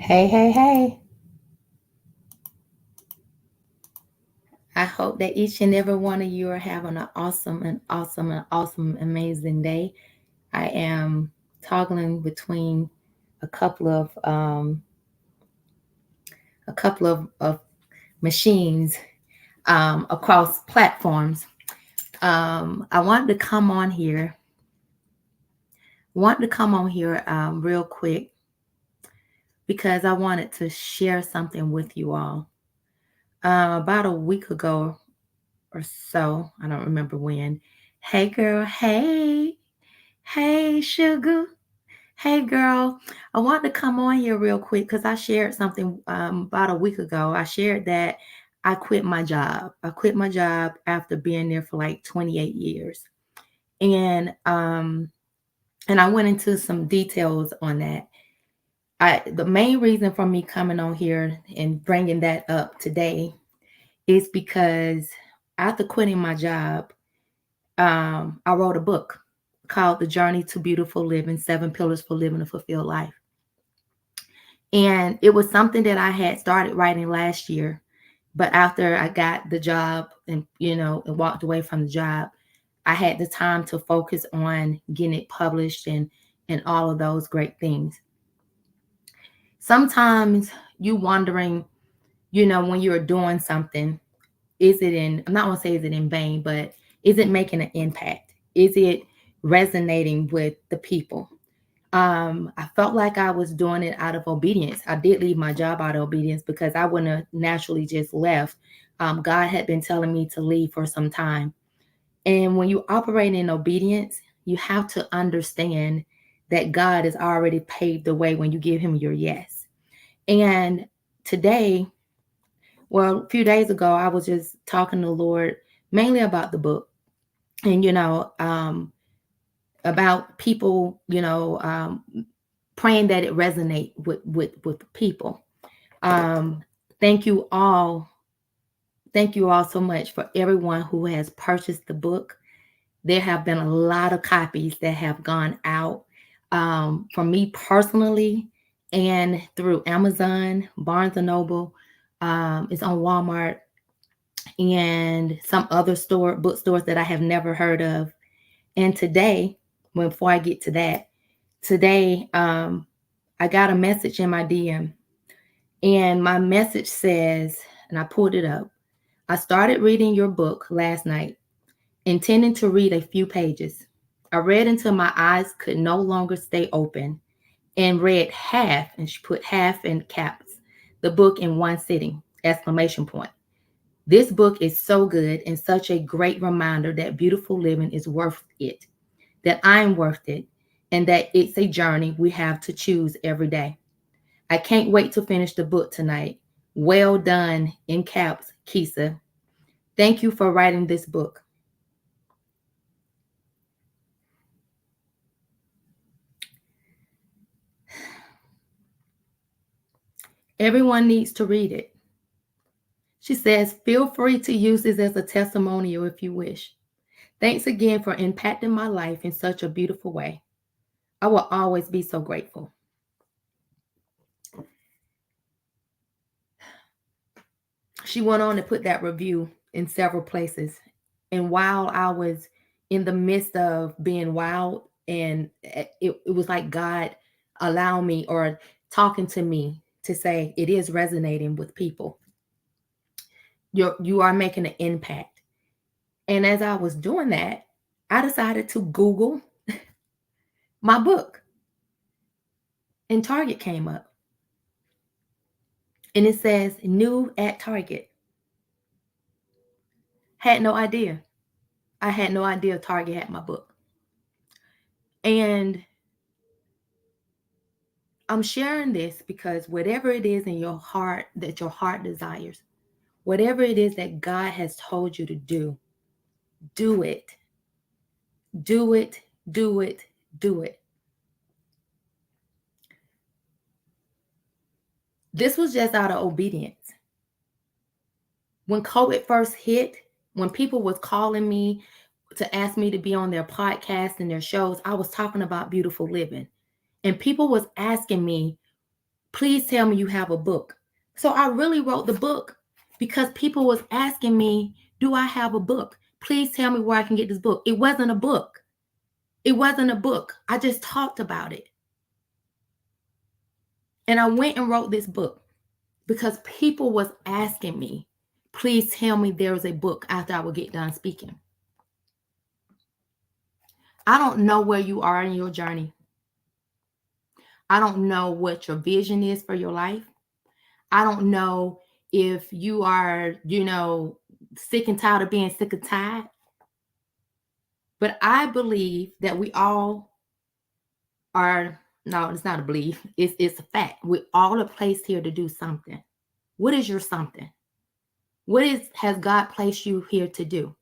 Hey, hey, hey. I hope that each and every one of you are having an awesome, amazing day. I am toggling between a couple of um, a couple of machines across platforms. I wanted to come on here real quick because I wanted to share something with you all. About a week ago or so, I don't remember when. Hey, girl. Hey, sugar. Hey, girl. I want to come on here real quick because I shared something about a week ago. I shared that I quit my job. I quit my job after being there for like 28 years. And um and I went into some details on that. The main reason for me coming on here and bringing that up today is because after quitting my job, I wrote a book called The Journey to Beautiful Living: Seven Pillars for Living a Fulfilled Life. And it was something that I had started writing last year. But after I got the job and walked away from the job, I had the time to focus on getting it published and all of those great things. Sometimes you wondering, when you're doing something, I'm not going to say is it in vain, but is it making an impact? Is it resonating with the people? I felt like I was doing it out of obedience. I did leave my job out of obedience because I wouldn't have naturally just left. God had been telling me to leave for some time. And when you operate in obedience, you have to understand that God has already paved the way when you give him your yes. And today, well, a few days ago, I was just talking to the Lord mainly about the book and, about people, praying that it resonate with people. Um, thank you all. Thank you all so much for everyone who has purchased the book. There have been a lot of copies that have gone out from me personally and through Amazon, Barnes and Noble. It's on Walmart and some other bookstores that I have never heard of. And today, before I get to that, today I got a message in my DM, and my message says, and I pulled it up. I started reading your book last night, intending to read a few pages. I read until my eyes could no longer stay open and read half, and she put half in caps, the book in one sitting, exclamation point. This book is so good and such a great reminder that beautiful living is worth it, that I'm worth it, and that it's a journey we have to choose every day. I can't wait to finish the book tonight. Well done, in caps, Kisa. Thank you for writing this book. Everyone needs to read it. She says, feel free to use this as a testimonial if you wish. Thanks again for impacting my life in such a beautiful way. I will always be so grateful. She went on to put that review in several places. And while I was in the midst of being wild, and it was like God allowed me or talking to me to say it is resonating with people. You are making an impact. And as I was doing that, I decided to Google my book, and Target came up. And it says new at Target. Had no idea. I had no idea Target had my book. And I'm sharing this because whatever it is in your heart that your heart desires, whatever it is that God has told you to do, do it. Do it, do it, do it. This was just out of obedience. When COVID first hit, when people was calling me to ask me to be on their podcast and their shows, I was talking about beautiful living. And people was asking me, Please tell me you have a book. So I really wrote the book because people was asking me, do I have a book? Please tell me where I can get this book. It wasn't a book. It wasn't a book. I just talked about it. And I went and wrote this book because people was asking me, please tell me there's a book after I would get done speaking. I don't know where you are in your journey. I don't know what your vision is for your life. I don't know if you are, sick and tired of being sick and tired. But I believe that we all are, no, it's not a belief. It's a fact. We all are placed here to do something. What is your something? Has God placed you here to do?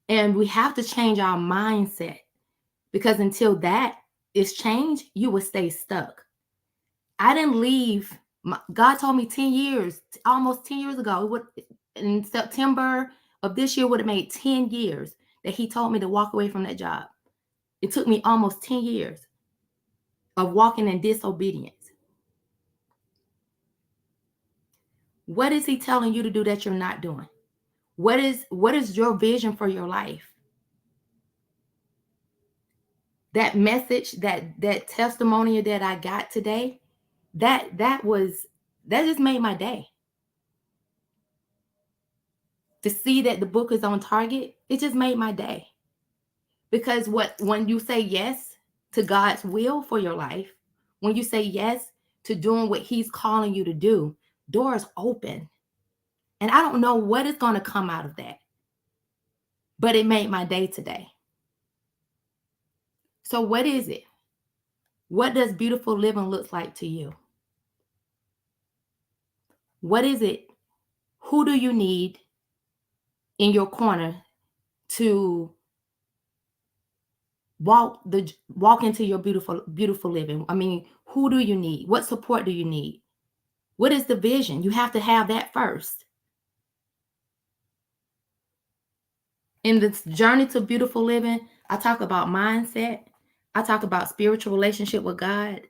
And we have to change our mindset, because until that is changed, you will stay stuck. I didn't leave. God told me 10 years, almost 10 years ago, in September of this year would have made 10 years that he told me to walk away from that job. It took me almost 10 years of walking in disobedience. What is he telling you to do that you're not doing? What is your vision for your life? That message, that testimony that I got today, that just made my day. To see that the book is on target, it just made my day. Because when you say yes to God's will for your life, when you say yes to doing what he's calling you to do, doors open. And I don't know what is going to come out of that, but it made my day today. So what is it? What does beautiful living look like to you? What is it? Who do you need in your corner to walk into your beautiful living? I mean, who do you need? What support do you need? What is the vision? You have to have that first. In this journey to beautiful living, I talk about mindset. I talk about spiritual relationship with God.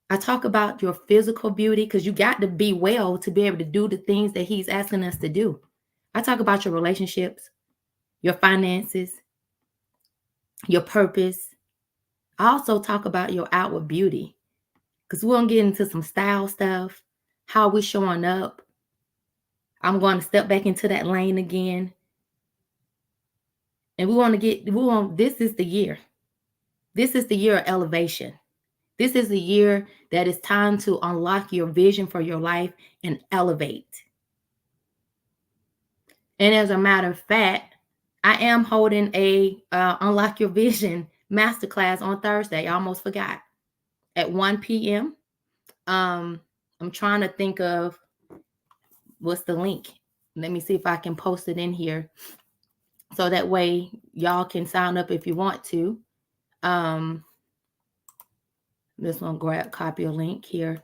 I talk about your physical beauty, because you got to be well to be able to do the things that he's asking us to do. I talk about your relationships, your finances, your purpose. I also talk about your outward beauty, because we're going to get into some style stuff, how we're showing up. I'm going to step back into that lane again. And this is the year. This is the year of elevation. This is the year that it's time to unlock your vision for your life and elevate. And as a matter of fact, I am holding a Unlock Your Vision masterclass on Thursday. I almost forgot. At 1 p.m. I'm trying to think of what's the link. Let me see if I can post it in here, so that way y'all can sign up if you want to. Just gonna copy a link here.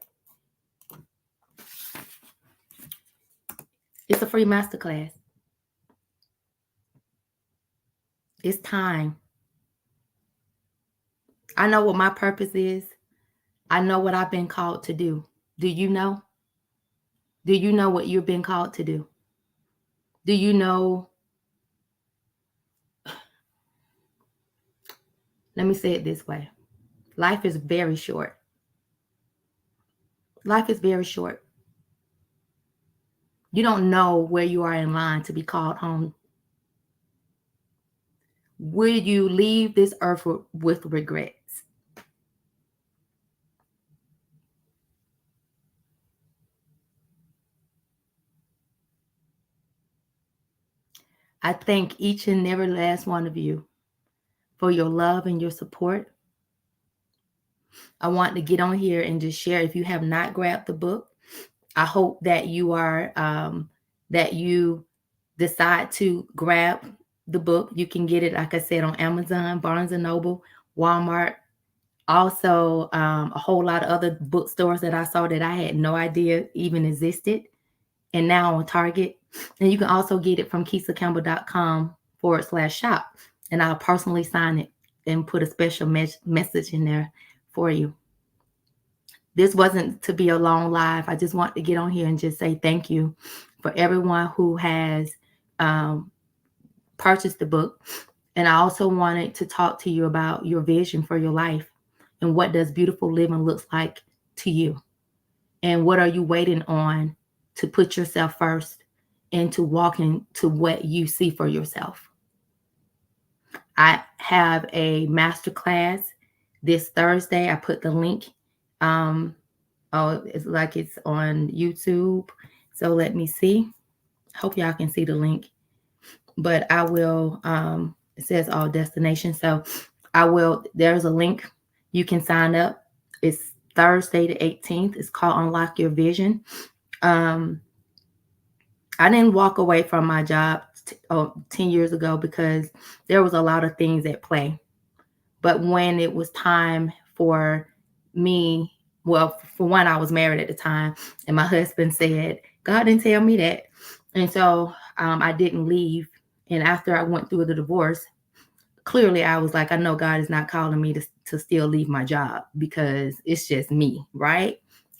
It's a free masterclass. It's time. I know what my purpose is. I know what I've been called to do. Do you know? Do you know what you've been called to do? Do you know? Let me say it this way. Life is very short. Life is very short. You don't know where you are in line to be called home. Will you leave this earth with regrets? I thank each and every last one of you for your love and your support. I want to get on here and just share. If you have not grabbed the book, I hope that you are that you decide to grab the book. You can get it, like I said, on Amazon, Barnes and Noble, Walmart, also a whole lot of other bookstores that I saw that I had no idea even existed, and now on Target. And you can also get it from KeishaCampbell.com/shop, and I'll personally sign it and put a special message in there for you. This wasn't to be a long live. I just want to get on here and just say thank you for everyone who has um, purchased the book. And I also wanted to talk to you about your vision for your life and what does beautiful living looks like to you. And what are you waiting on to put yourself first and to walk into what you see for yourself? I have a master class this Thursday. I put the link. It's like it's on YouTube. So let me see. Hope y'all can see the link. But I will, it says all destinations. So there's a link. You can sign up. It's Thursday the 18th. It's called Unlock Your Vision. I didn't walk away from my job 10 years ago because there was a lot of things at play. But when it was time for me, well, for one, I was married at the time, and my husband said, God didn't tell me that. And so I didn't leave. And after I went through the divorce, clearly I was like, I know God is not calling me to still leave my job because it's just me, right?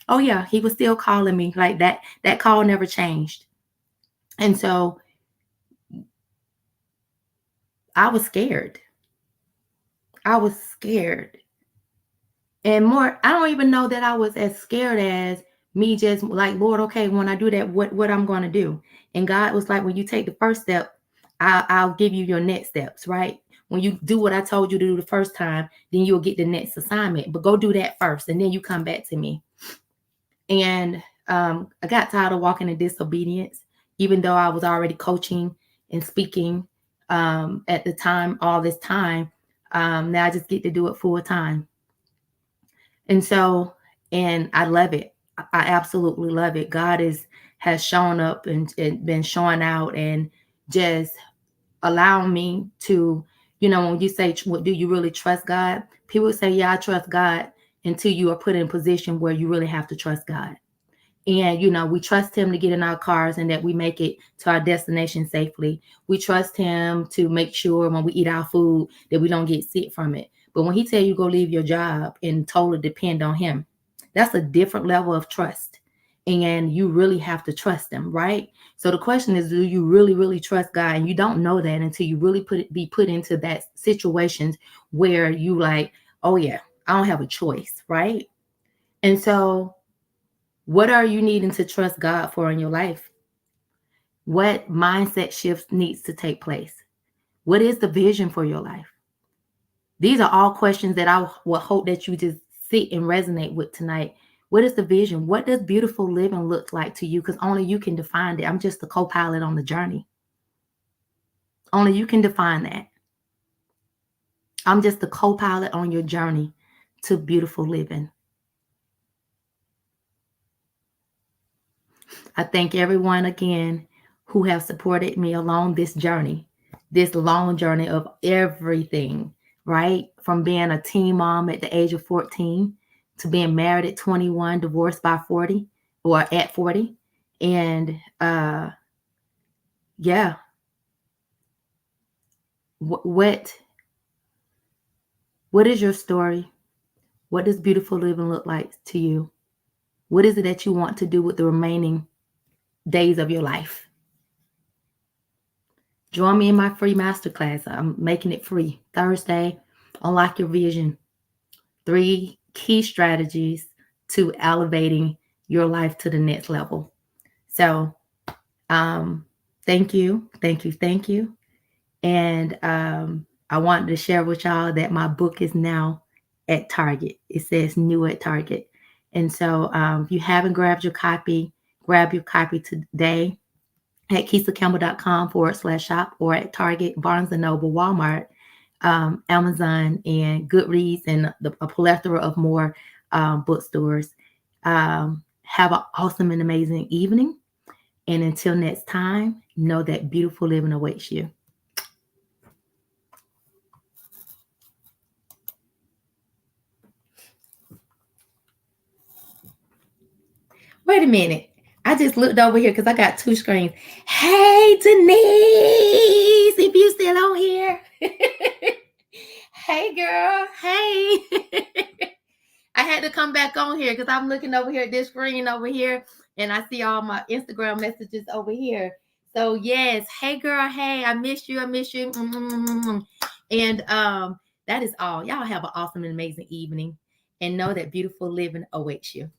Oh yeah, he was still calling me like that. That call never changed. And so I was scared. I was scared. And more, I don't even know that I was as scared as me just like, Lord, okay, when I do that, what I'm going to do. And God was like, when you take the first step, I'll give you your next steps, right? When you do what I told you to do the first time, then you'll get the next assignment. But go do that first, and then you come back to me. And I got tired of walking in disobedience, even though I was already coaching and speaking at the time, all this time. Now I just get to do it full time. And so, and I love it. I absolutely love it. God has shown up and been showing out and just allowing me to, when you say, do you really trust God? People say, yeah, I trust God, until you are put in a position where you really have to trust God. And, we trust him to get in our cars and that we make it to our destination safely. We trust him to make sure when we eat our food that we don't get sick from it. But when he tell you go leave your job and totally depend on him, that's a different level of trust. And you really have to trust him, right? So the question is, do you really, really trust God? And you don't know that until you really be put into that situations where you like, oh yeah, I don't have a choice, right? And so what are you needing to trust God for in your life? What mindset shifts needs to take place? What is the vision for your life? These are all questions that I will hope that you just sit and resonate with tonight. What is the vision? What does beautiful living look like to you? Because only you can define it. I'm just the co-pilot on the journey. Only you can define that. I'm just the co-pilot on your journey to beautiful living. I thank everyone again who have supported me along this journey, this long journey of everything, right? From being a teen mom at the age of 14 to being married at 21, divorced by 40 or at 40. And yeah, what is your story? What does beautiful living look like to you? What is it that you want to do with the remaining days of your life? Join me in my free masterclass. I'm making it free. Thursday, Unlock Your Vision. 3 key strategies to elevating your life to the next level. So thank you. And I wanted to share with y'all that my book is now at Target. It says new at Target. And so if you haven't grabbed your copy, grab your copy today at KeishaCampbell.com/shop or at Target, Barnes & Noble, Walmart, Amazon, and Goodreads, and a plethora of more bookstores. Have an awesome and amazing evening. And until next time, know that beautiful living awaits you. Wait a minute. I just looked over here because I got 2 screens. Hey, Denise, if you still on here. Hey, girl. Hey. I had to to come back on here because I'm looking over here at this screen over here, and I see all my Instagram messages over here. So yes, hey girl, hey, I miss you, I miss you. And that is all. Y'all have an awesome and amazing evening, and know that beautiful living awaits you.